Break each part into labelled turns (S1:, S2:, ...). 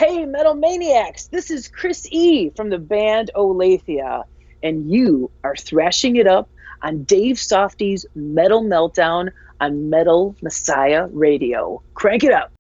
S1: Hey, Metal Maniacs! This is Chris E. from the band Olathia, and you are thrashing it up on Dave Softee's Metal Meltdown on Metal Messiah Radio. Crank it up!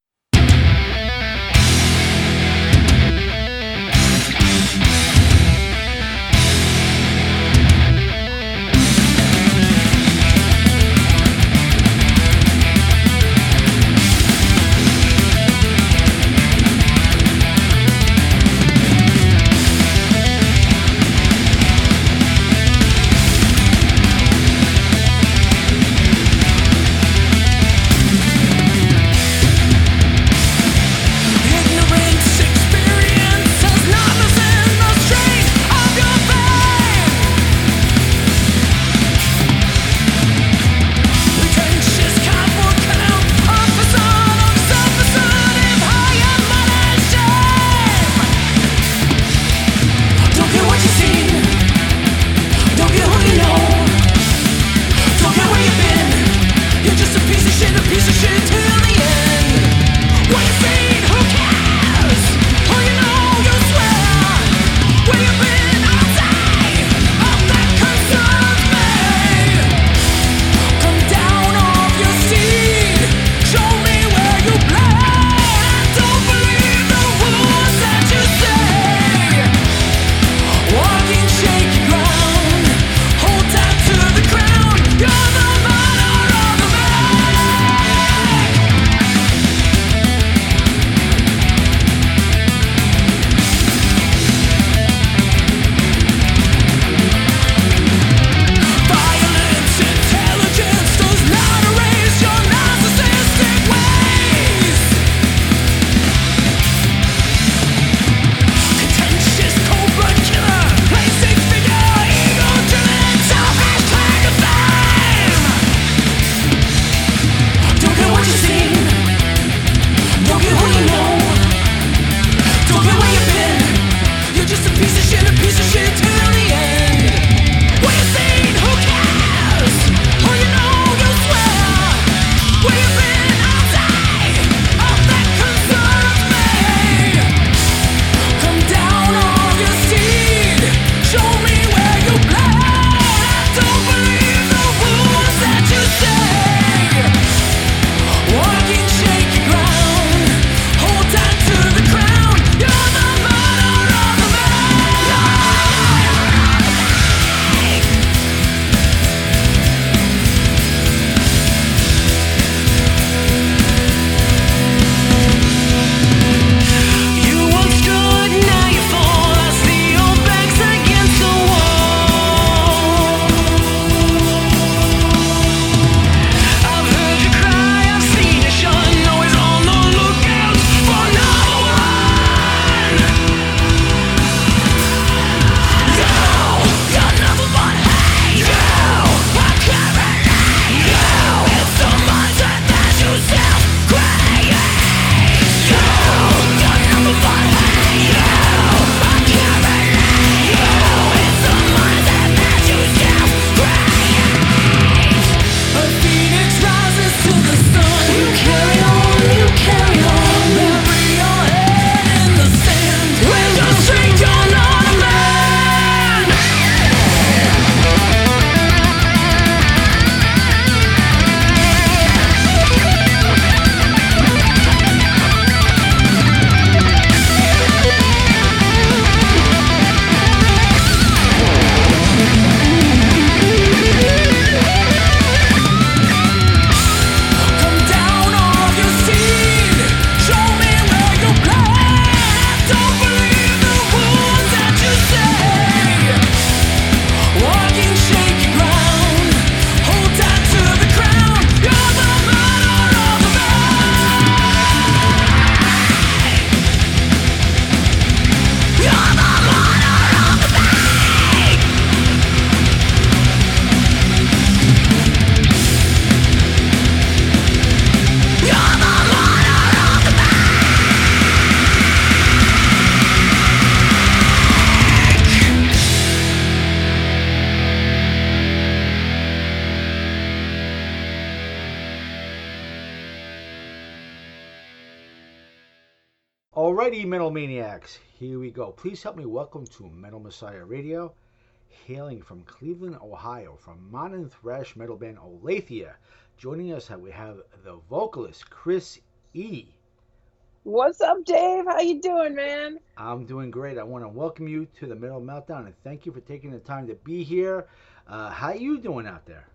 S2: Alrighty, Metal Maniacs, here we go. Please help me welcome to Metal Messiah Radio, hailing from Cleveland, Ohio, from modern thrash metal band Olathia. Joining us, we have the vocalist Chris E.
S1: What's up, Dave? How you doing, man?
S2: I'm doing great. I want to welcome you to the Metal Meltdown and thank you for taking the time to be here. How you doing out there?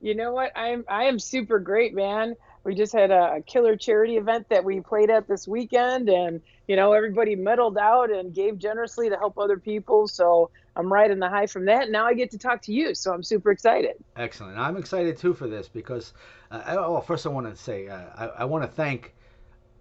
S1: You know what? I am super great, man. We just had a killer charity event that we played at this weekend, and everybody meddled out and gave generously to help other people. So I'm riding the high from that. Now I get to talk to you, so I'm super excited.
S2: Excellent. I'm excited too for this because, first I want to say I want to thank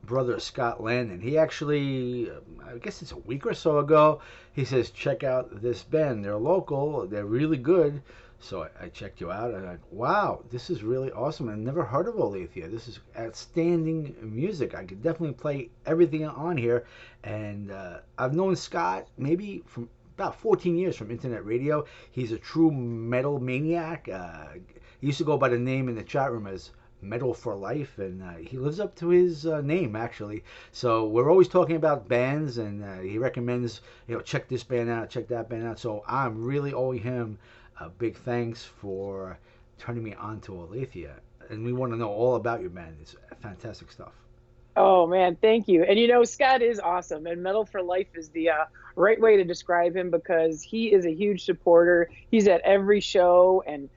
S2: brother Scott Landon. He actually, I guess it's a week or so ago, he says, check out this band. They're local. They're really good. So I checked you out and I'm like, wow, this is really awesome. I've never heard of Olathia. This is outstanding music. I could definitely play everything on here. And I've known Scott maybe from about 14 years from internet radio. He's a true metal maniac. He used to go by the name in the chat room as Metal for Life, and he lives up to his name actually. So we're always talking about bands, and he recommends check this band out, check that band out. So I'm really owing him a big thanks for turning me on to Olathia, and we want to know all about your band. It's fantastic stuff.
S1: Oh man, thank you. And Scott is awesome, and Metal for Life is the right way to describe him because he is a huge supporter. He's at every show and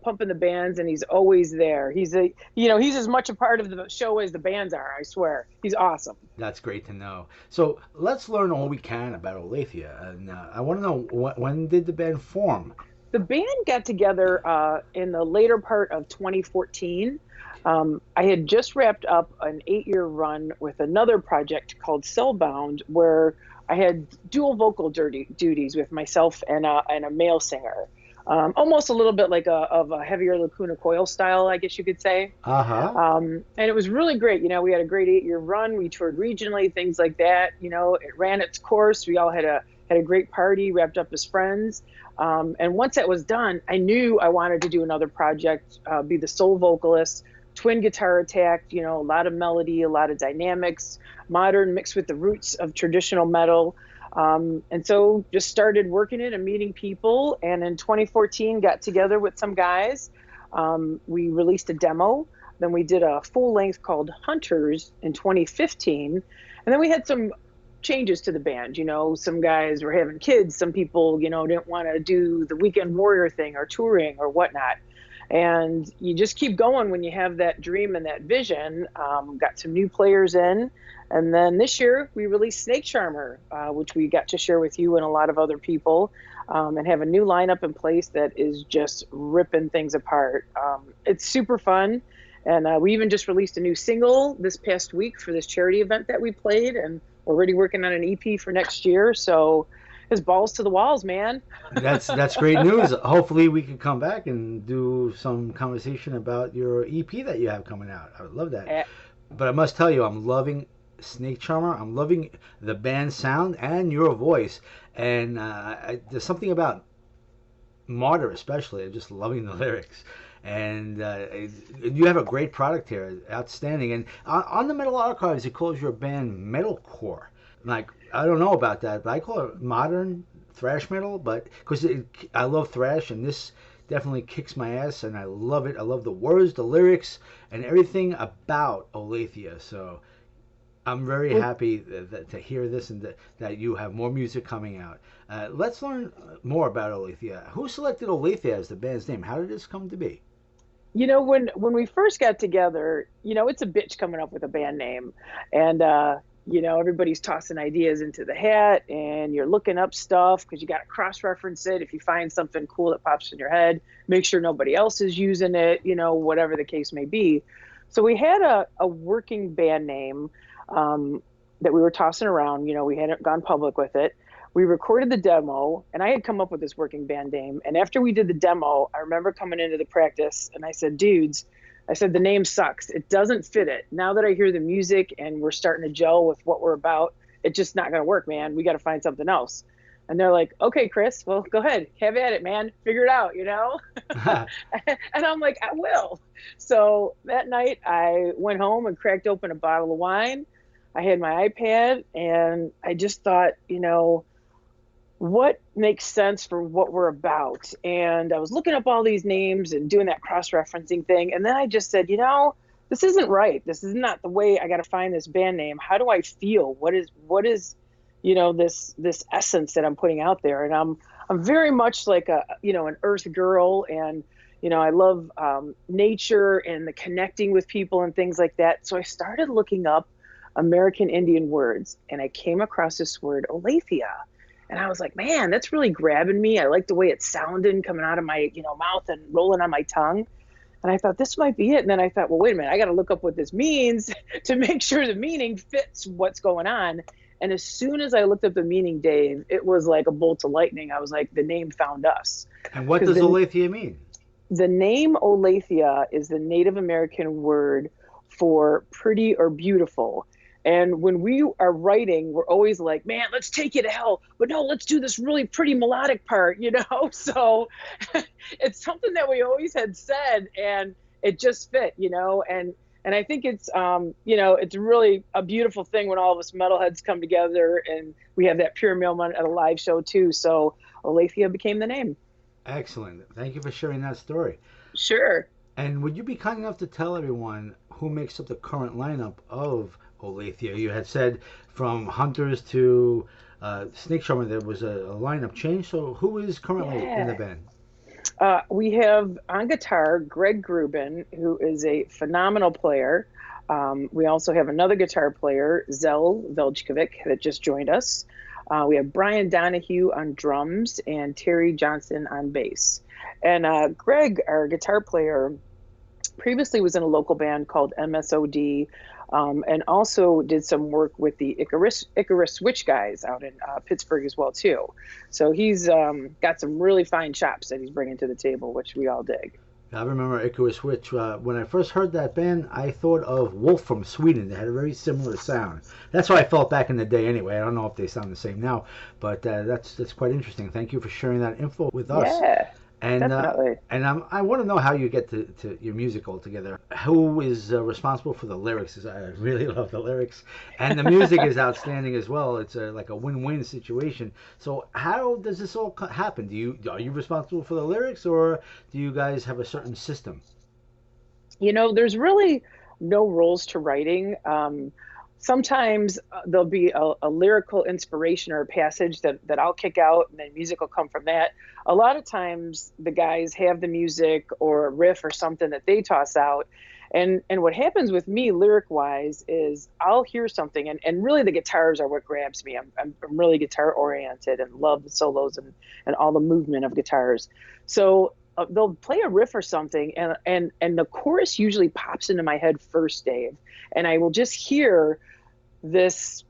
S1: pumping the bands, and he's always there. He's he's as much a part of the show as the bands are. I swear, he's awesome.
S2: That's great to know. So let's learn all we can about Olathia, and I want to know when did the band form?
S1: The band got together in the later part of 2014. I had just wrapped up an 8-year run with another project called Cellbound, where I had dual vocal duties with myself and a male singer. Almost a little bit like of a heavier Lacuna Coil style, I guess you could say. And it was really great. We had a great 8-year run. We toured regionally, things like that. It ran its course. We all had a great party, wrapped up as friends. And once that was done, I knew I wanted to do another project, be the sole vocalist, twin guitar attack, a lot of melody, a lot of dynamics, modern mixed with the roots of traditional metal. And so just started working it and meeting people. And in 2014, got together with some guys. We released a demo. Then we did a full length called Hunters in 2015. And then we had some changes to the band. Some guys were having kids. Some people, didn't want to do the weekend warrior thing or touring or whatnot. And you just keep going when you have that dream and that vision. Got some new players in. And then this year we released Snake Charmer, which we got to share with you and a lot of other people, and have a new lineup in place that is just ripping things apart. It's super fun. And we even just released a new single this past week for this charity event that we played, and we're already working on an EP for next year. So it's balls to the walls, man.
S2: That's great news. Hopefully we can come back and do some conversation about your EP that you have coming out. I would love that. But I must tell you, I'm loving Snake Charmer. I'm loving the band sound and your voice. And there's something about Martyr especially. I'm just loving the lyrics. And you have a great product here, outstanding. And on the Metal Archives, it calls your band metalcore. Like, I don't know about that, but I call it modern thrash metal. But because I love thrash, and this definitely kicks my ass, and I love it. I love the words, the lyrics, and everything about Olathia. So I'm very happy to hear this and that you have more music coming out. Let's learn more about Olathia. Who selected Olathia as the band's name? How did this come to be?
S1: When we first got together, it's a bitch coming up with a band name. And, everybody's tossing ideas into the hat and you're looking up stuff because you got to cross-reference it. If you find something cool that pops in your head, make sure nobody else is using it, whatever the case may be. So we had a working band name that we were tossing around. We hadn't gone public with it. We recorded the demo, and I had come up with this working band name. And after we did the demo, I remember coming into the practice, and I said, dudes, the name sucks. It doesn't fit it. Now that I hear the music and we're starting to gel with what we're about, it's just not going to work, man. We got to find something else. And they're like, okay, Chris, well, go ahead. Have at it, man. Figure it out, And I'm like, I will. So that night I went home and cracked open a bottle of wine. I had my iPad and I just thought, what makes sense for what we're about? And I was looking up all these names and doing that cross-referencing thing. And then I just said, this isn't right. This is not the way I got to find this band name. How do I feel? What is, this essence that I'm putting out there? And I'm very much like an earth girl, and I love nature and the connecting with people and things like that. So I started looking up American Indian words, and I came across this word Olathia. And I was like, man, that's really grabbing me. I like the way it sounded coming out of my, mouth and rolling on my tongue. And I thought this might be it. And then I thought, well, wait a minute, I got to look up what this means to make sure the meaning fits what's going on. And as soon as I looked up the meaning, Dave, it was like a bolt of lightning. I was like, the name found us.
S2: And what does Olathia mean?
S1: The name Olathia is the Native American word for pretty or beautiful. And when we are writing, we're always like, man, let's take you to hell. But no, let's do this really pretty melodic part, So it's something that we always had said, and it just fit, And I think it's, it's really a beautiful thing when all of us metalheads come together and we have that pure moment at a live show too. So Olathia became the name.
S2: Excellent. Thank you for sharing that story.
S1: Sure.
S2: And would you be kind enough to tell everyone who makes up the current lineup of Olathia? You had said from Hunters to Snake Charmer there was a lineup change. So who is currently in the band?
S1: We have on guitar Greg Gruben, who is a phenomenal player. We also have another guitar player, Zel Veljkovic, that just joined us. We have Brian Donahue on drums and Terry Johnson on bass. And Greg, our guitar player, previously was in a local band called MSOD, and also did some work with the Icarus Switch guys out in Pittsburgh as well too. So he's got some really fine chops that he's bringing to the table, which we all dig.
S2: I remember Icarus Switch. When I first heard that band, I thought of Wolf from Sweden. They had a very similar sound. That's what I felt back in the day anyway. I don't know if they sound the same now, but that's quite interesting. Thank you for sharing that info with us.
S1: Yeah. Definitely.
S2: I want to know how you get to your music altogether. Who is responsible for the lyrics? I really love the lyrics, and the music is outstanding as well. It's like a win-win situation. So how does this all happen? Are you responsible for the lyrics, or do you guys have a certain system?
S1: There's really no rules to writing. Sometimes there'll be a lyrical inspiration or a passage that I'll kick out, and then music will come from that. A lot of times the guys have the music or a riff or something that they toss out. And what happens with me lyric wise is I'll hear something, and really the guitars are what grabs me. I'm really guitar oriented and love the solos and all the movement of guitars. So they'll play a riff or something, and the chorus usually pops into my head first, Dave. And I will just hear this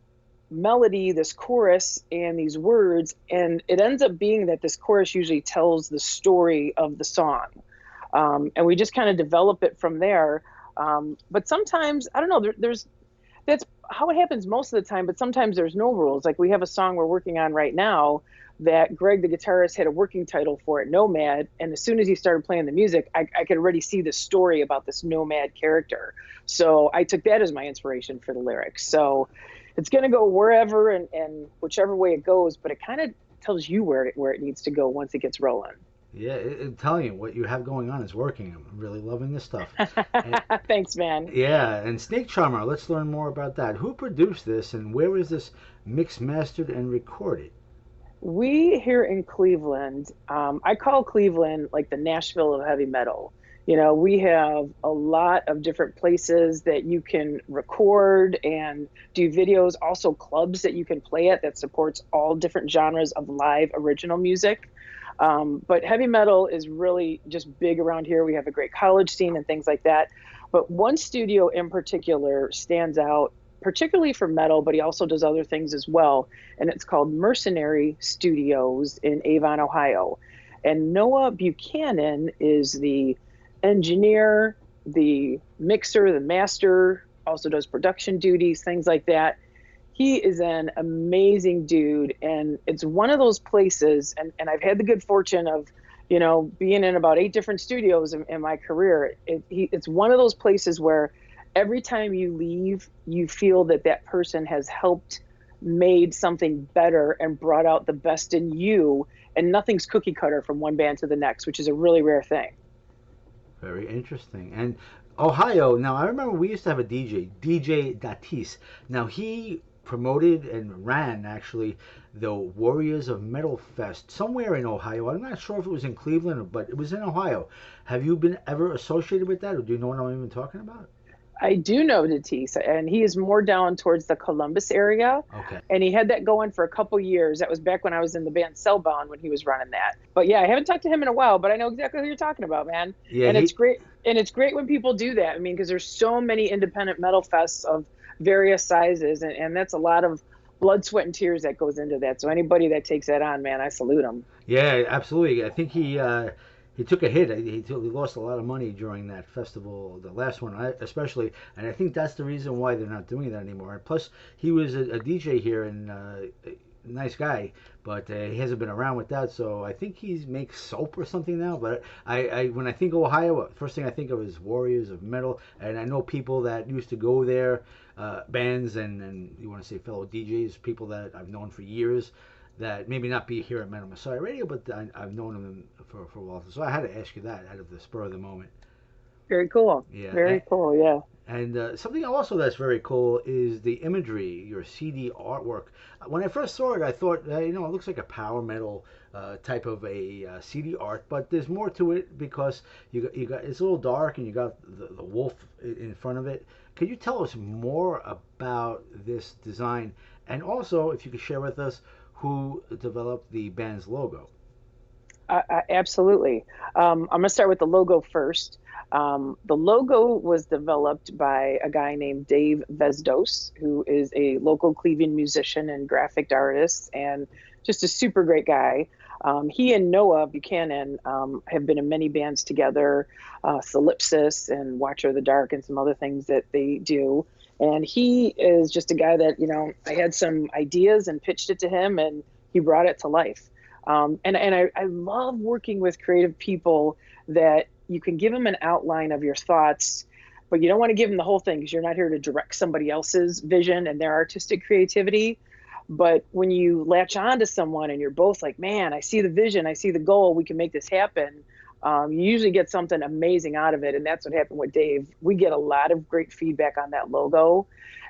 S1: melody, this chorus, and these words, and it ends up being that this chorus usually tells the story of the song. And we just kind of develop it from there. But sometimes, I don't know, that's how it happens most of the time, but sometimes there's no rules. Like we have a song we're working on right now that Greg, the guitarist, had a working title for it, Nomad. And as soon as he started playing the music, I could already see the story about this nomad character. So I took that as my inspiration for the lyrics. So it's going to go wherever and whichever way it goes, but it kind of tells you where it needs to go once it gets rolling.
S2: Yeah, I'm telling you, what you have going on is working. I'm really loving this stuff.
S1: Thanks, man.
S2: Yeah, and Snake Charmer, let's learn more about that. Who produced this, and where is this mixed, mastered, and recorded?
S1: We here in Cleveland, I call Cleveland like the Nashville of heavy metal. We have a lot of different places that you can record and do videos, also clubs that you can play at that supports all different genres of live original music. But heavy metal is really just big around here. We have a great college scene and things like that. But one studio in particular stands out, particularly for metal, but he also does other things as well. And it's called Mercenary Studios in Avon, Ohio. And Noah Buchanan is the engineer, the mixer, the master, also does production duties, things like that. He is an amazing dude, and it's one of those places, and I've had the good fortune of, being in about 8 different studios in my career. It's one of those places where every time you leave, you feel that that person has helped made something better and brought out the best in you, and nothing's cookie cutter from one band to the next, which is a really rare thing.
S2: Very interesting. And Ohio, now I remember we used to have a DJ Datis. Now he promoted and ran actually the Warriors of Metal Fest somewhere in Ohio. I'm not sure if it was in Cleveland, but it was in Ohio. Have you been ever associated with that, or do you know what I'm even talking about?
S1: I do know Tatis, and he is more down towards the Columbus area.
S2: Okay.
S1: And he had that going for a couple years. That was back when I was in the band Cellbound when he was running that. But yeah, I haven't talked to him in a while, but I know exactly who you're talking about, man.
S2: Yeah,
S1: And it's
S2: he.
S1: great. And it's great when people do that. I mean, because there's so many independent metal fests of various sizes, and that's a lot of blood, sweat, and tears that goes into that. So anybody that takes that on, man, I salute them.
S2: Yeah, absolutely. I think he took a hit. He lost a lot of money during that festival, the last one, especially. And I think that's the reason why they're not doing that anymore. And plus, he was a DJ here and nice guy, but he hasn't been around with that. So I think he makes soap or something now. But when I think Ohio, first thing I think of is Warriors of Metal, and I know people that used to go there, bands and you want to say fellow DJs, people that I've known for years that maybe not be here at Metal Messiah Radio, but I've known them for a while. So I had to ask you that out of the spur of the moment.
S1: Very cool.
S2: Yeah.
S1: Very cool. Yeah.
S2: And something also that's very cool is the imagery, your CD artwork. When I first saw it, I thought, it looks like a power metal type of a CD art, but there's more to it because you got it's a little dark and you got the wolf in front of it. Could you tell us more about this design, and also if you could share with us who developed the band's logo?
S1: Absolutely. I'm going to start with the logo first. The logo was developed by a guy named Dave Vesdos, who is a local Cleveland musician and graphic artist, and just a super great guy. He and Noah Buchanan have been in many bands together, Solipsis and Watcher of the Dark, and some other things that they do. And he is just a guy that, I had some ideas and pitched it to him, and he brought it to life. And I love working with creative people that you can give them an outline of your thoughts, but you don't want to give them the whole thing because you're not here to direct somebody else's vision and their artistic creativity. But when you latch on to someone and you're both like, man, I see the vision, I see the goal, we can make this happen. You usually get something amazing out of it. And that's what happened with Dave. We get a lot of great feedback on that logo.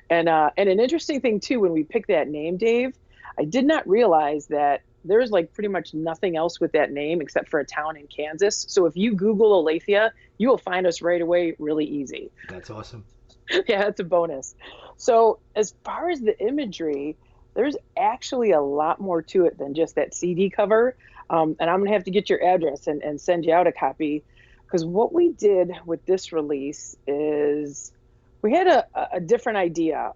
S1: And an interesting thing too, when we picked that name, Dave, I did not realize that there's like pretty much nothing else with that name except for a town in Kansas. So if you Google Olathia, you will find us right away really easy.
S2: That's awesome.
S1: Yeah, that's a bonus. So as far as the imagery, there's actually a lot more to it than just that CD cover. And I'm going to have to get your address and send you out a copy. Because what we did with this release is we had a different idea.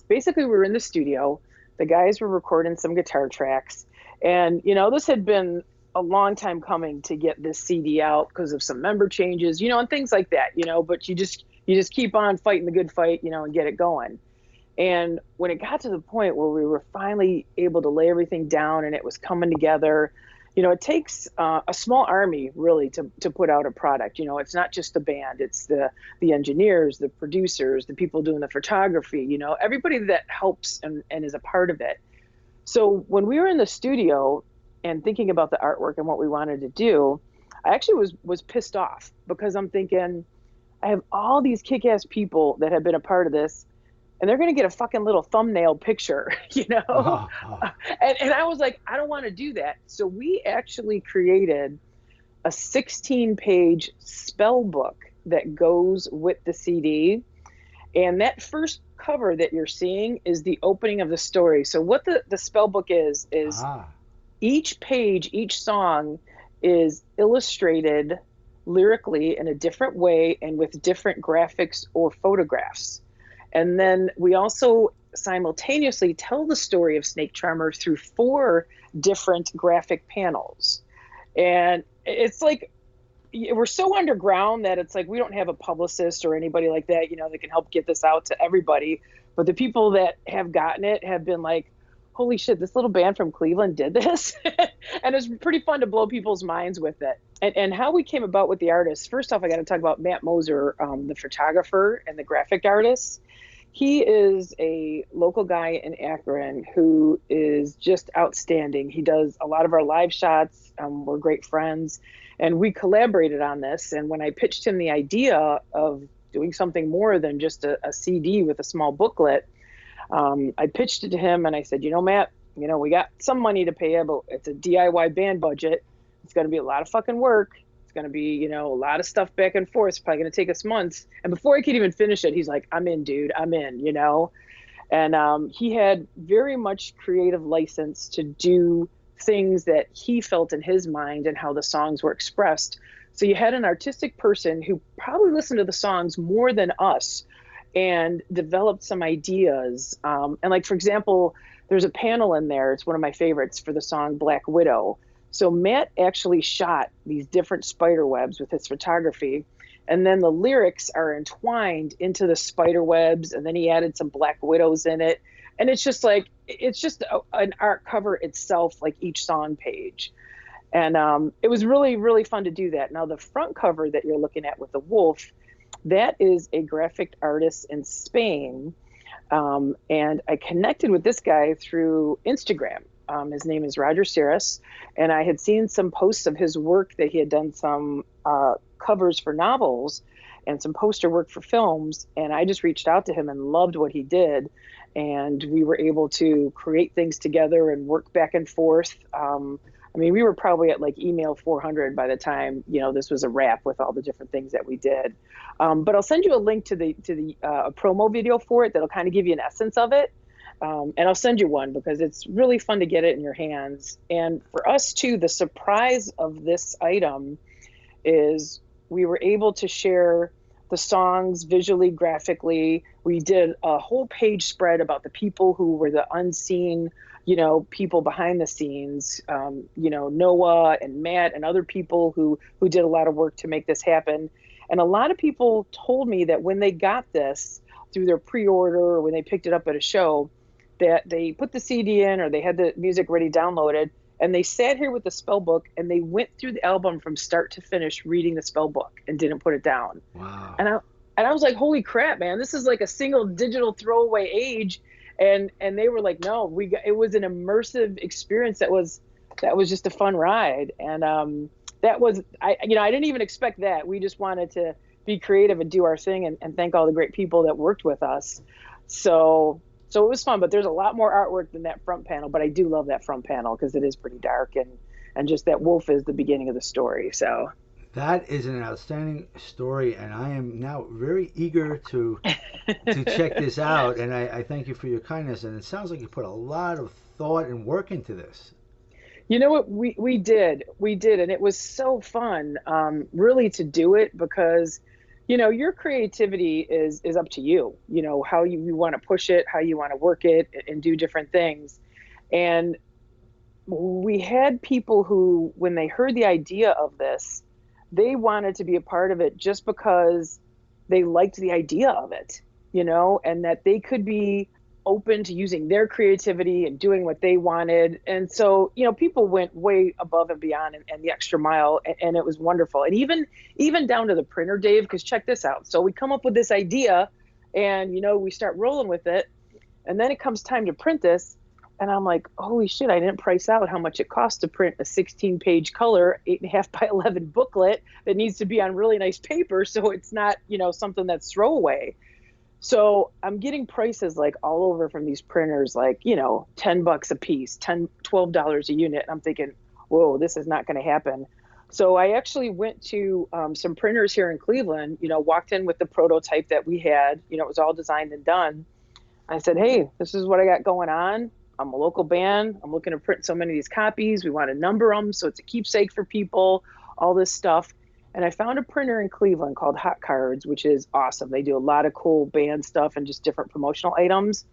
S1: Basically, we were in the studio. The guys were recording some guitar tracks. And, this had been a long time coming to get this CD out because of some member changes, and things like that, but you just keep on fighting the good fight, and get it going. And when it got to the point where we were finally able to lay everything down and it was coming together, it takes a small army really to put out a product. It's not just the band, it's the engineers, the producers, the people doing the photography, everybody that helps and is a part of it. So when we were in the studio and thinking about the artwork and what we wanted to do, I actually was pissed off because I'm thinking, I have all these kick-ass people that have been a part of this, and they're going to get a fucking little thumbnail picture,
S2: Oh.
S1: And I was like, I don't want to do that. So we actually created a 16-page spell book that goes with the CD. And that first cover that you're seeing is the opening of the story. So what the spell book is each page, each song is illustrated lyrically in a different way and with different graphics or photographs. And then we also simultaneously tell the story of Snake Charmer through 4 different graphic panels. And it's like, we're so underground that it's like we don't have a publicist or anybody like that, that can help get this out to everybody. But the people that have gotten it have been like, holy shit, this little band from Cleveland did this. And it's pretty fun to blow people's minds with it. And how we came about with the artists, first off, I got to talk about Matt Moser, the photographer and the graphic artist. He is a local guy in Akron who is just outstanding. He does a lot of our live shots. We're great friends, and we collaborated on this. And when I pitched him the idea of doing something more than just a CD with a small booklet, I pitched it to him and I said, Matt, we got some money to pay you, but it's a DIY band budget. It's going to be a lot of fucking work. It's going to be, a lot of stuff back and forth. It's probably going to take us months. And before I could even finish it, he's like, I'm in, dude. I'm in, And he had very much creative license to do things that he felt in his mind and how the songs were expressed. So you had an artistic person who probably listened to the songs more than us and developed some ideas. And like, for example, there's a panel in there. It's one of my favorites for the song Black Widow. So Matt actually shot these different spider webs with his photography. And then the lyrics are entwined into the spider webs. And then he added some Black Widows in it. And it's just an art cover itself, like each song page. And it was really, really fun to do that. Now, the front cover that you're looking at with the wolf, that is a graphic artist in Spain. And I connected with this guy through Instagram. His name is Roger Saris. And I had seen some posts of his work that he had done some covers for novels and some poster work for films. And I just reached out to him and loved what he did. And we were able to create things together and work back and forth. We were probably at like email 400 by the time, this was a wrap with all the different things that we did. But I'll send you a link to the a promo video for it that'll kind of give you an essence of it. And I'll send you one because it's really fun to get it in your hands. And for us too, the surprise of this item is we were able to share the songs visually, graphically. We did a whole page spread about the people who were the unseen, people behind the scenes, Noah and Matt and other people who did a lot of work to make this happen. And a lot of people told me that when they got this through their pre-order or when they picked it up at a show, that they put the CD in or they had the music ready downloaded and they sat here with the spell book and they went through the album from start to finish reading the spell book and didn't put it down.
S2: Wow.
S1: And I was like, holy crap, man, this is like a single digital throwaway age. And they were like, no, it was an immersive experience that was just a fun ride. And that was, I didn't even expect that. We just wanted to be creative and do our thing and thank all the great people that worked with us. So it was fun, but there's a lot more artwork than that front panel. But I do love that front panel because it is pretty dark and just that wolf is the beginning of the story. So
S2: that is an outstanding story, and I am now very eager to check this out. And I thank you for your kindness. And it sounds like you put a lot of thought and work into this.
S1: You know what? We did, and it was so fun, really, to do it because, your creativity is up to you. How you want to push it, how you want to work it, and do different things. And we had people who, when they heard the idea of this, they wanted to be a part of it just because they liked the idea of it, and that they could be open to using their creativity and doing what they wanted. And so, people went way above and beyond and the extra mile, and it was wonderful. And even down to the printer, Dave, because check this out. So we come up with this idea and, we start rolling with it. And then it comes time to print this. And I'm like, holy shit, I didn't price out how much it costs to print a 16-page color, 8.5 by 11 booklet that needs to be on really nice paper. So it's not, something that's throwaway. So I'm getting prices like all over from these printers, like, $10 a piece, $12 a unit. And I'm thinking, whoa, this is not going to happen. So I actually went to some printers here in Cleveland, walked in with the prototype that we had, it was all designed and done. I said, hey, this is what I got going on. I'm a local band. I'm looking to print so many of these copies. We want to number them so it's a keepsake for people, all this stuff. And I found a printer in Cleveland called Hot Cards, which is awesome. They do a lot of cool band stuff and just different promotional items.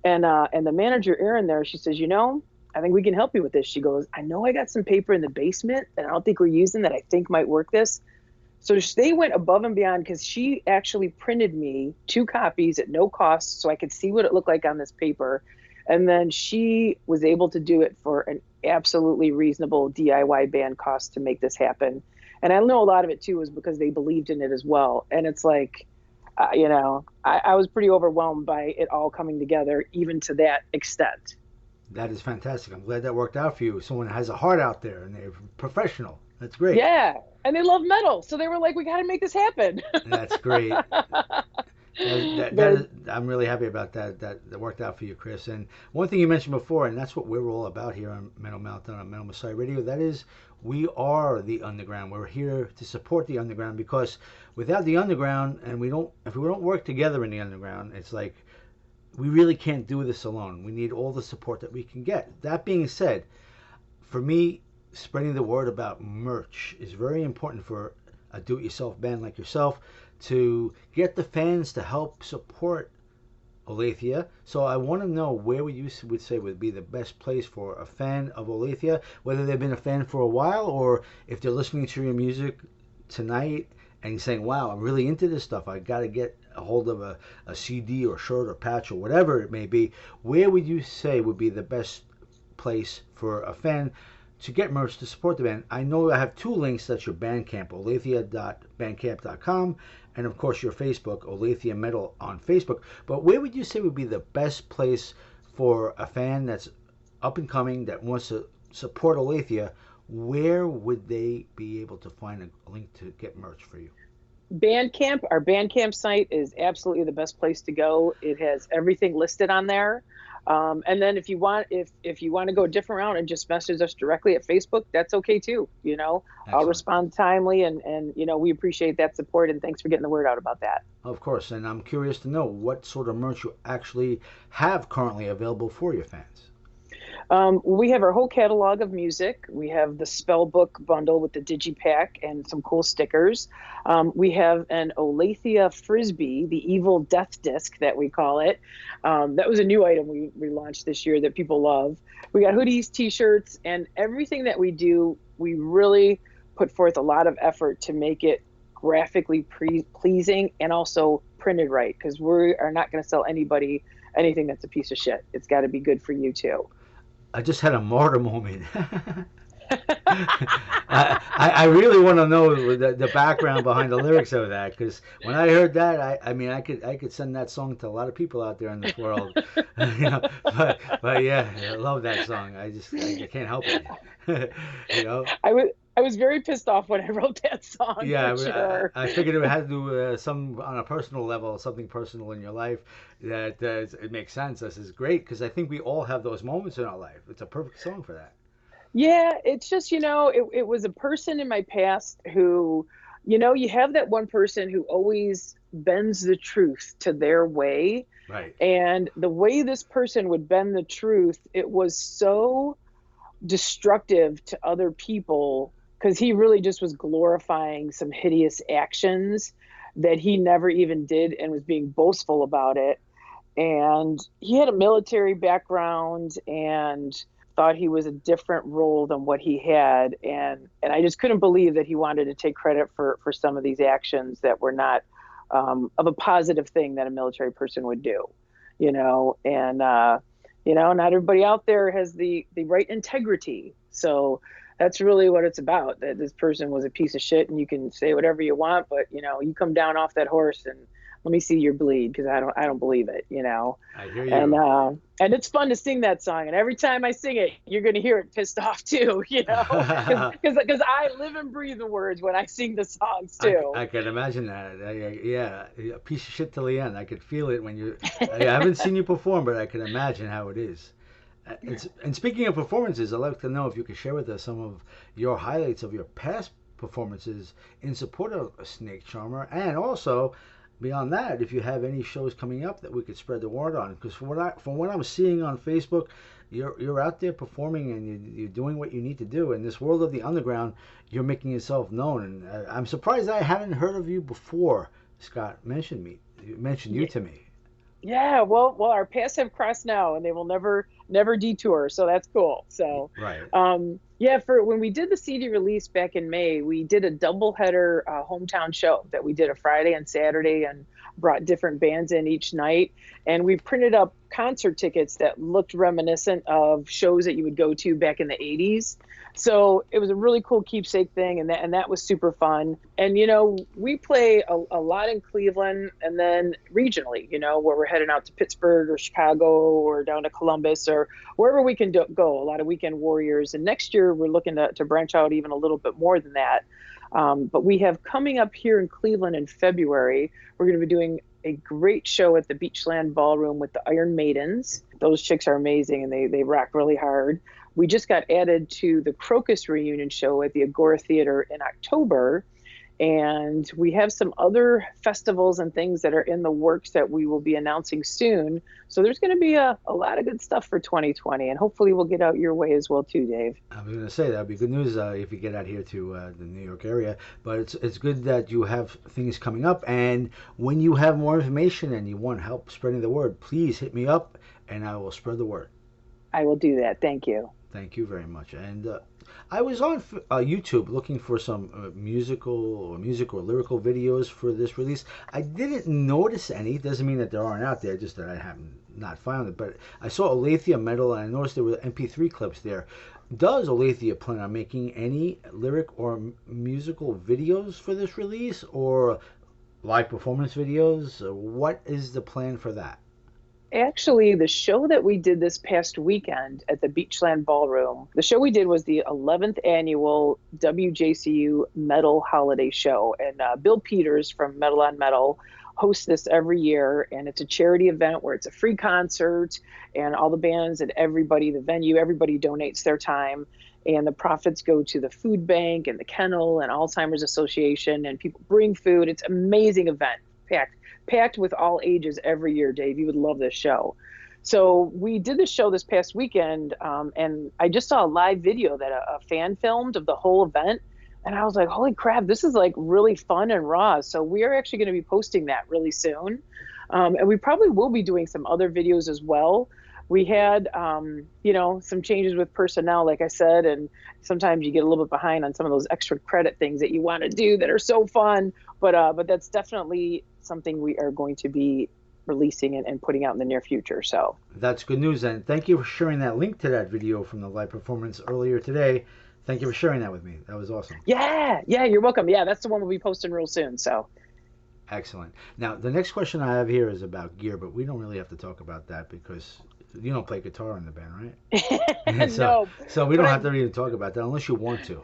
S1: And the manager, Erin, there, she says, I think we can help you with this. She goes, I know I got some paper in the basement that I don't think we're using that I think might work this. So they went above and beyond because she actually printed me 2 copies at no cost so I could see what it looked like on this paper. And then she was able to do it for an absolutely reasonable DIY band cost to make this happen. And I know a lot of it too was because they believed in it as well. And it's like, I was pretty overwhelmed by it all coming together, even to that extent.
S2: That is fantastic. I'm glad that worked out for you. Someone has a heart out there and they're professional. That's great.
S1: Yeah. And they love metal. So they were like, we got to make this happen.
S2: That's great.
S1: But
S2: I'm really happy about that. That worked out for you, Chris. And one thing you mentioned before, and that's what we're all about here on Metal Meltdown on Metal Messiah Radio. That is, we are the underground. We're here to support the underground because without the underground, and if we don't work together in the underground, it's like we really can't do this alone. We need all the support that we can get. That being said, for me, spreading the word about merch is very important for a do-it-yourself band like yourself to get the fans to help support Olathia. So I want to know where you would say would be the best place for a fan of Olathia, whether they've been a fan for a while or if they're listening to your music tonight and you're saying, wow, I'm really into this stuff. I got to get a hold of a CD or shirt or patch or whatever it may be. Where would you say would be the best place for a fan to get merch to support the band? I know I have two links. That's your Bandcamp, olathia.bandcamp.com, and of course your Facebook, Olathia Metal on Facebook. But where would you say would be the best place for a fan that's up and coming that wants to support Olathia? Where would they be able to find a link to get merch for you?
S1: Bandcamp, our Bandcamp site is absolutely the best place to go. It has everything listed on there. And then if you want to go a different route and just message us directly at Facebook, that's okay too.
S2: Excellent.
S1: I'll respond timely and we appreciate that support and thanks for getting the word out about that.
S2: Of course. And I'm curious to know what sort of merch you actually have currently available for your fans.
S1: We have our whole catalog of music. We have the spell book bundle with the digipack and some cool stickers. We have an Olathia Frisbee, the evil death disc that we call it. That was a new item we launched this year that people love. We got hoodies, t-shirts, and everything that we do, we really put forth a lot of effort to make it graphically pleasing and also printed right, because we are not going to sell anybody anything that's a piece of shit. It's got to be good for you too.
S2: I just had a martyr moment. I really want to know the background behind the lyrics of that, because when I heard that, I could send that song to a lot of people out there in this world. But yeah, I love that song. I can't help it.
S1: I was very pissed off when I wrote that song.
S2: Yeah,
S1: sure.
S2: I figured it had to do some on a personal level, something personal in your life that it makes sense. This is great because I think we all have those moments in our life. It's a perfect song for that.
S1: Yeah, it's just, it was a person in my past who, you have that one person who always bends the truth to their way.
S2: Right.
S1: And the way this person would bend the truth, it was so destructive to other people because he really just was glorifying some hideous actions that he never even did and was being boastful about it. And he had a military background and thought he was a different role than what he had. And I just couldn't believe that he wanted to take credit for some of these actions that were not of a positive thing that a military person would do, and, not everybody out there has the right integrity. So that's really what it's about, that this person was a piece of shit and you can say whatever you want, but you come down off that horse and let me see your bleed, because I don't believe it,
S2: I hear you.
S1: And it's fun to sing that song, and every time I sing it, you're gonna hear it pissed off too, because I live and breathe the words when I sing the songs too.
S2: I can imagine that. Yeah, a piece of shit till the end. I could feel it when you. I haven't seen you perform, but I can imagine how it is. And speaking of performances, I'd like to know if you could share with us some of your highlights of your past performances in support of Snake Charmer, and also beyond that, if you have any shows coming up that we could spread the word on, because from what I'm seeing on Facebook, you're out there performing and you're doing what you need to do in this world of the underground. You're making yourself known, and I'm surprised I haven't heard of you before. Scott mentioned you to me.
S1: Yeah, well, our paths have crossed now, and they will never detour. So that's cool. So,
S2: right.
S1: Yeah, for when we did the CD release back in May, we did a doubleheader hometown show that we did a Friday and Saturday, and brought different bands in each night. And we printed up concert tickets that looked reminiscent of shows that you would go to back in the 80s. So it was a really cool keepsake thing, and that was super fun. And we play a lot in Cleveland, and then regionally, where we're heading out to Pittsburgh or Chicago or down to Columbus or wherever we can go. A lot of weekend warriors. And next year we're looking to branch out even a little bit more than that. But we have coming up here in Cleveland in February, we're going to be doing a great show at the Beachland Ballroom with the Iron Maidens. Those chicks are amazing, and they rock really hard. We just got added to the Crocus reunion show at the Agora Theater in October. And we have some other festivals and things that are in the works that we will be announcing soon. So there's going to be a lot of good stuff for 2020, and hopefully we'll get out your way as well too, Dave.
S2: I was going to say that would be good news if you get out here to the New York area. But it's good that you have things coming up. And when you have more information and you want help spreading the word, please hit me up and I will spread the word.
S1: I will do that. Thank you.
S2: Thank you very much. And I was on YouTube looking for some musical or lyrical videos for this release. I didn't notice any. Doesn't mean that there aren't out there, just that I haven't not found it. But I saw Olathia Metal, and I noticed there were MP3 clips there. Does Olathia plan on making any lyric or musical videos for this release, or live performance videos? What is the plan for that?
S1: Actually, the show that we did this past weekend at the Beachland Ballroom, the show we did was the 11th annual WJCU Metal Holiday Show. And Bill Peters from Metal on Metal hosts this every year. And it's a charity event where it's a free concert, and all the bands and everybody, the venue, everybody donates their time. And the profits go to the food bank and the Kennel and Alzheimer's Association, and people bring food. It's an amazing event, packed with all ages every year, Dave. You would love this show. So we did this show this past weekend, and I just saw a live video that a fan filmed of the whole event. And I was like, holy crap, this is like really fun and raw. So we are actually going to be posting that really soon. And we probably will be doing some other videos as well. We had, some changes with personnel, like I said, and sometimes you get a little bit behind on some of those extra credit things that you want to do that are so fun. But that's definitely something we are going to be releasing and putting out in the near future. So
S2: that's good news, and thank you for sharing that link to that video from the live performance earlier today. Thank you for sharing that with me. That was awesome.
S1: Yeah, you're welcome. Yeah, that's the one we'll be posting real soon. So
S2: excellent. Now the next question I have here is about gear, but we don't really have to talk about that because you don't play guitar in the band, right?
S1: No.
S2: So we don't have to really talk about that unless you want to.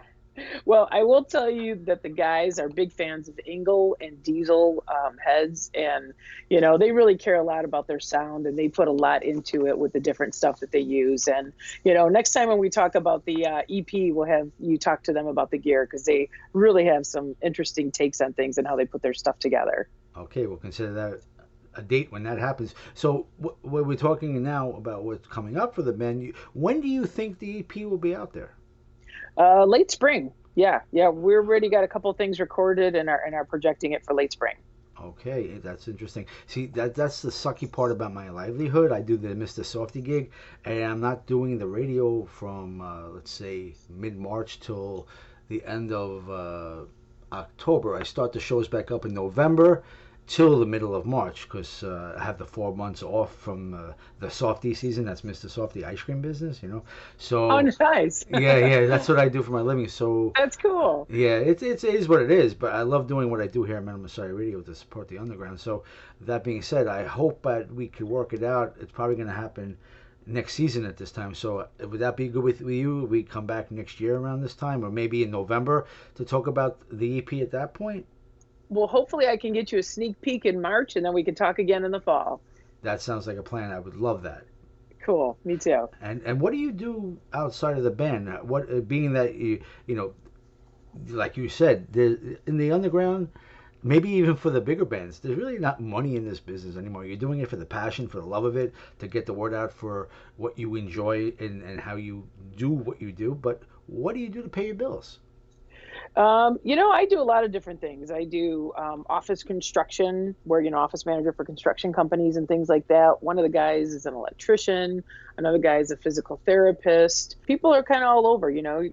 S1: Well, I will tell you that the guys are big fans of Engel and Diesel heads, and they really care a lot about their sound, and they put a lot into it with the different stuff that they use. And next time when we talk about the EP, we'll have you talk to them about the gear, because they really have some interesting takes on things and how they put their stuff together.
S2: Okay, we'll consider that a date when that happens. So we're talking now about what's coming up for the band. When do you think the EP will be out there?
S1: Late spring. Yeah. We're already got a couple of things recorded and are projecting it for late spring.
S2: Okay, that's interesting. See, that's the sucky part about my livelihood. I do the Mr. Softee gig, and I'm not doing the radio from let's say mid-March till the end of October. I start the shows back up in November till the middle of March, because I have the 4 months off from the Softee season. That's Mr. Softee ice cream business, So
S1: oh, nice.
S2: yeah, that's what I do for my living. So
S1: that's cool.
S2: Yeah, it is what it is. But I love doing what I do here at Metal Messiah Radio to support the underground. So that being said, I hope that we could work it out. It's probably going to happen next season at this time. So would that be good with you? We come back next year around this time, or maybe in November, to talk about the EP at that point?
S1: Well, hopefully I can get you a sneak peek in March, and then we can talk again in the fall.
S2: That sounds like a plan. I would love that.
S1: Cool. Me too.
S2: And what do you do outside of the band? What, being that you like you said, in the underground, maybe even for the bigger bands, there's really not money in this business anymore. You're doing it for the passion, for the love of it, to get the word out for what you enjoy and how you do what you do. But what do you do to pay your bills?
S1: I do a lot of different things. I do office construction, where, office manager for construction companies and things like that. One of the guys is an electrician. Another guy is a physical therapist. People are kind of all over, they're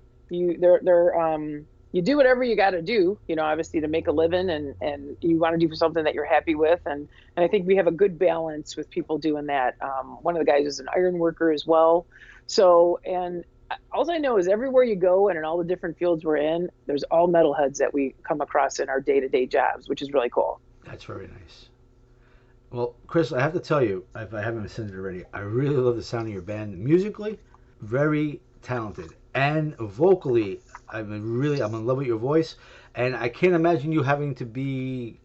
S1: you do whatever you got to do, obviously to make a living, and you want to do something that you're happy with. And I think we have a good balance with people doing that. One of the guys is an iron worker as well. So, and all I know is everywhere you go and in all the different fields we're in, there's all metalheads that we come across in our day-to-day jobs, which is really cool.
S2: That's very nice. Well, Chris, I have to tell you, if I haven't said it already, I really love the sound of your band. Musically, very talented, and vocally, I'm in love with your voice, and I can't imagine you having to be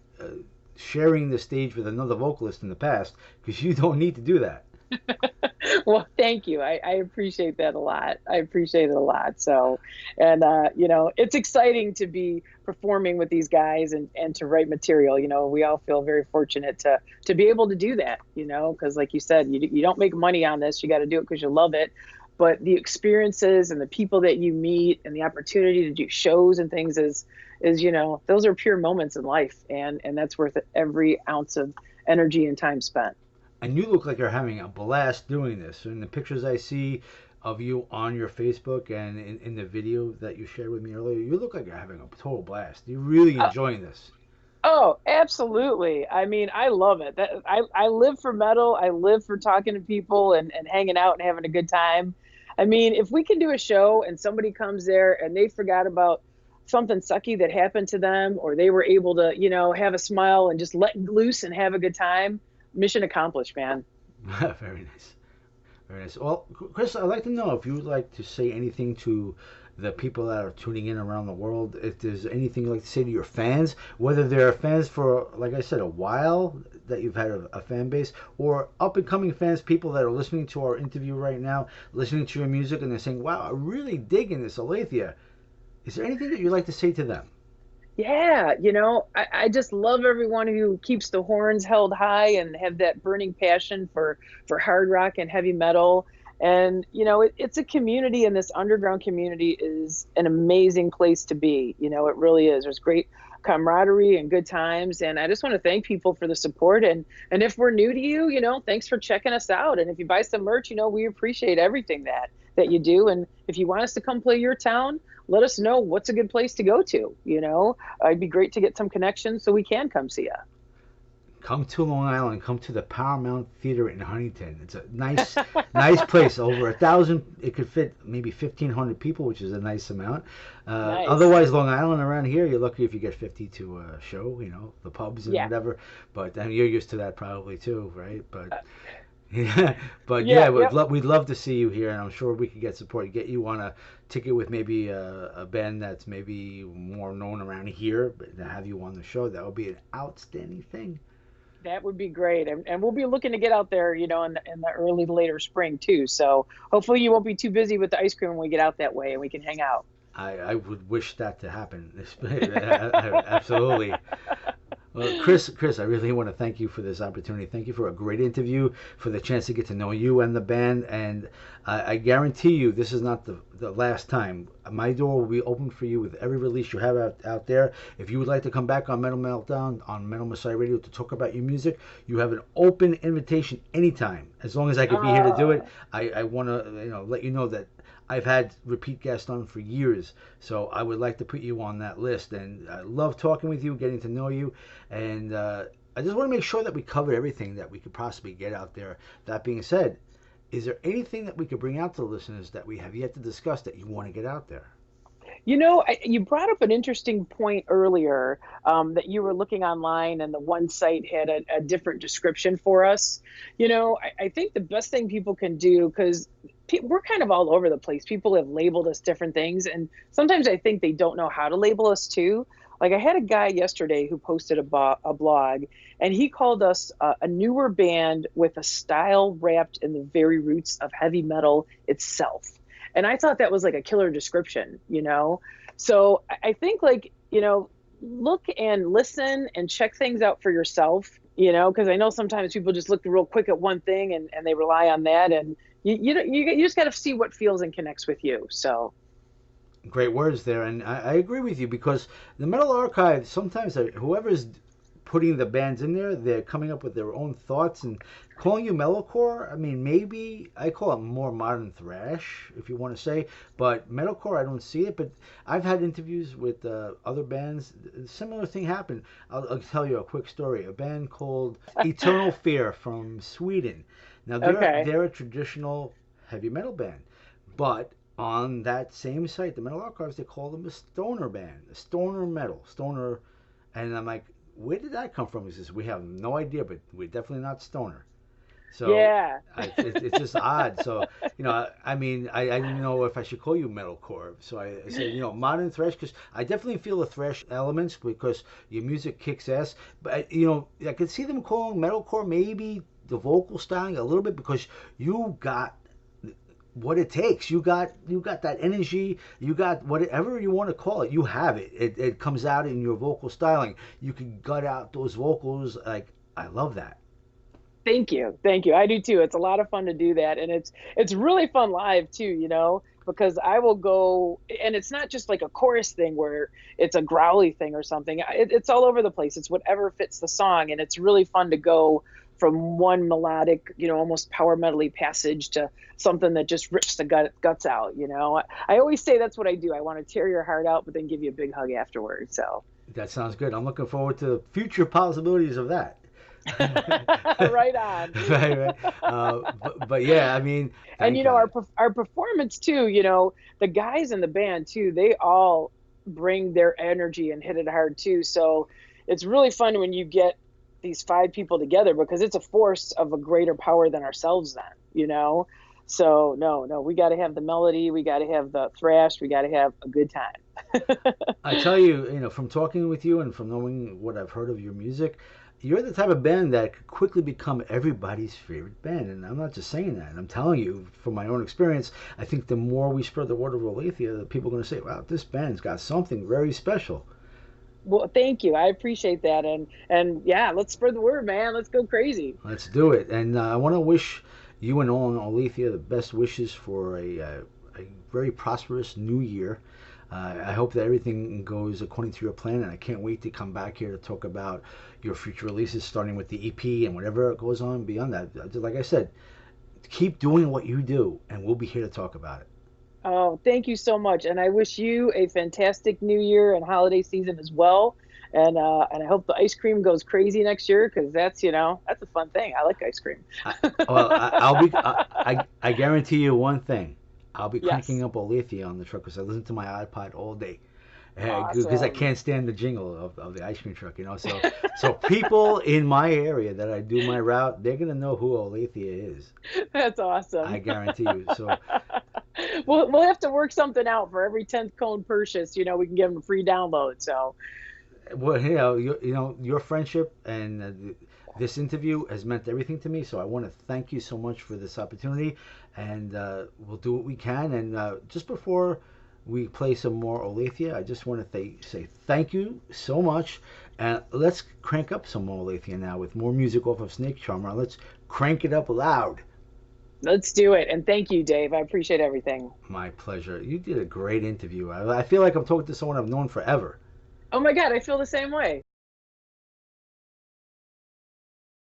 S2: sharing the stage with another vocalist in the past, because you don't need to do that.
S1: Well, thank you. I appreciate that a lot. I appreciate it a lot. So, and it's exciting to be performing with these guys and to write material. We all feel very fortunate to be able to do that. Because like you said, you don't make money on this. You got to do it because you love it. But the experiences and the people that you meet and the opportunity to do shows and things is those are pure moments in life, and that's worth every ounce of energy and time spent.
S2: And you look like you're having a blast doing this. In the pictures I see of you on your Facebook and in the video that you shared with me earlier, you look like you're having a total blast. You're really enjoying this.
S1: Oh, absolutely. I mean, I love it. I live for metal. I live for talking to people and hanging out and having a good time. I mean, if we can do a show and somebody comes there and they forgot about something sucky that happened to them, or they were able to, have a smile and just let loose and have a good time, mission accomplished, man.
S2: Very nice. Very nice. Well, Chris, I'd like to know if you would like to say anything to the people that are tuning in around the world. If there's anything you'd like to say to your fans, whether they're fans for, like I said, a while, that you've had a fan base, or up and coming fans, people that are listening to our interview right now, listening to your music, and they're saying, wow, I'm really digging this Olathia. Is there anything that you'd like to say to them?
S1: Yeah, I just love everyone who keeps the horns held high and have that burning passion for hard rock and heavy metal. And it's a community, and this underground community is an amazing place to be. It really is. There's great camaraderie and good times, and I just want to thank people for the support. And if we're new to you, thanks for checking us out. And if you buy some merch, we appreciate everything that you do. And if you want us to come play your town, let us know what's a good place to go to. It'd be great to get some connections so we can come see you.
S2: Come to Long Island. Come to the Paramount Theater in Huntington. It's a nice, nice place. Over 1,000. It could fit maybe 1,500 people, which is a nice amount.
S1: Nice.
S2: Otherwise, Long Island around here, you're lucky if you get 50 to a show. The pubs and
S1: Yeah.
S2: whatever. But you're used to that probably too, right? But yeah,
S1: Yeah,
S2: we'd love to see you here, and I'm sure we could get support. Get you on a ticket with maybe a band that's maybe more known around here, but to have you on the show, that would be an outstanding thing.
S1: that would be great. And we'll be looking to get out there, in the early to later spring too. So hopefully you won't be too busy with the ice cream when we get out that way and we can hang out.
S2: I would wish that to happen. Absolutely. Well, Chris, I really want to thank you for this opportunity. Thank you for a great interview, for the chance to get to know you and the band. And I guarantee you, this is not the last time. My door will be open for you with every release you have out there. If you would like to come back on Metal Meltdown, on Metal Messiah Radio, to talk about your music, you have an open invitation anytime. As long as I could be here to do it, I want to let you know that I've had repeat guests on for years, so I would like to put you on that list. And I love talking with you, getting to know you, and I just want to make sure that we cover everything that we could possibly get out there. That being said, is there anything that we could bring out to the listeners that we have yet to discuss that you want to get out there?
S1: You brought up an interesting point earlier, that you were looking online and the one site had a different description for us. I think the best thing people can do, because we're kind of all over the place. People have labeled us different things, and sometimes I think they don't know how to label us too. Like I had a guy yesterday who posted a blog, and he called us a newer band with a style wrapped in the very roots of heavy metal itself. And I thought that was like a killer description. So I think look and listen and check things out for yourself, because I know sometimes people just look real quick at one thing and they rely on that. And you just got to see what feels and connects with you. So.
S2: Great words there, and I agree with you, because the Metal Archive, sometimes whoever's putting the bands in there. They're coming up with their own thoughts and calling you metalcore. I mean, maybe I call it more modern thrash, if you want to say. But metalcore, I don't see it. But I've had interviews with other bands. A similar thing happened. I'll tell you a quick story. A band called Eternal Fear from Sweden. Now
S1: Okay.
S2: they're a traditional heavy metal band, but on that same site, the Metal Archives, they call them a stoner band, a stoner metal, stoner. And I'm like, where did that come from? He says, we have no idea, but we're definitely not stoner. So
S1: Yeah.
S2: it's just odd. So, I mean, I didn't know if I should call you metalcore. So I said, modern thrash, because I definitely feel the thrash elements because your music kicks ass. But, I could see them calling metalcore maybe the vocal styling a little bit because you got what it takes. You got that energy. You got whatever you want to call it. You have it. It comes out in your vocal styling. You can gut out those vocals. Like I love that.
S1: Thank you. Thank you. I do too. It's a lot of fun to do that. And it's really fun live too, because I will go, and it's not just like a chorus thing where it's a growly thing or something. It's all over the place. It's whatever fits the song. And it's really fun to go from one melodic, almost power metally passage to something that just rips the guts out, I always say that's what I do. I want to tear your heart out, but then give you a big hug afterwards. So
S2: That sounds good. I'm looking forward to future possibilities of that.
S1: right on.
S2: Right. But yeah, I mean,
S1: And
S2: thank God.
S1: our performance too, the guys in the band too, they all bring their energy and hit it hard too. So it's really fun when you get these 5 people together because it's a force of a greater power than ourselves then. So no, we got to have the melody, we got to have the thrash, we got to have a good time.
S2: I tell you, from talking with you and from knowing what I've heard of your music, you're the type of band that could quickly become everybody's favorite band. And I'm not just saying that. I'm telling you from my own experience, I think the more we spread the word of Olathia, the people are going to say, wow, this band's got something very special.
S1: Well, thank you. I appreciate that. And yeah, let's spread the word, man. Let's go crazy.
S2: Let's do it. And I want to wish you and all in Olathia the best wishes for a very prosperous new year. I hope that everything goes according to your plan, and I can't wait to come back here to talk about your future releases, starting with the EP and whatever goes on beyond that. Like I said, keep doing what you do, and we'll be here to talk about it.
S1: Oh, thank you so much. And I wish you a fantastic new year and holiday season as well. And I hope the ice cream goes crazy next year because that's a fun thing. I like ice cream.
S2: I, I guarantee you one thing. I'll be
S1: Yes.
S2: cranking up Olathia on the truck because I listen to my iPod all day. Because I
S1: Awesome.
S2: can't stand the jingle of the ice cream truck. So people in my area that I do my route, they're gonna know who Olathia is.
S1: That's
S2: I
S1: awesome.
S2: guarantee you. So,
S1: We'll have to work something out for every 10th cone purchase. We can give them a free download. So
S2: well, your friendship and this interview has meant everything to me. So I want to thank you so much for this opportunity, and we'll do what we can. And just before we play some more Olathia, I just want to say thank you so much, and let's crank up some more Olathia now with more music off of Snake Charmer. Let's crank it up loud.
S1: let's do it. And thank you, Dave. I appreciate everything.
S2: My pleasure. You did a great interview. I feel like I'm talking to someone I've known forever.
S1: Oh my God, I feel the same way.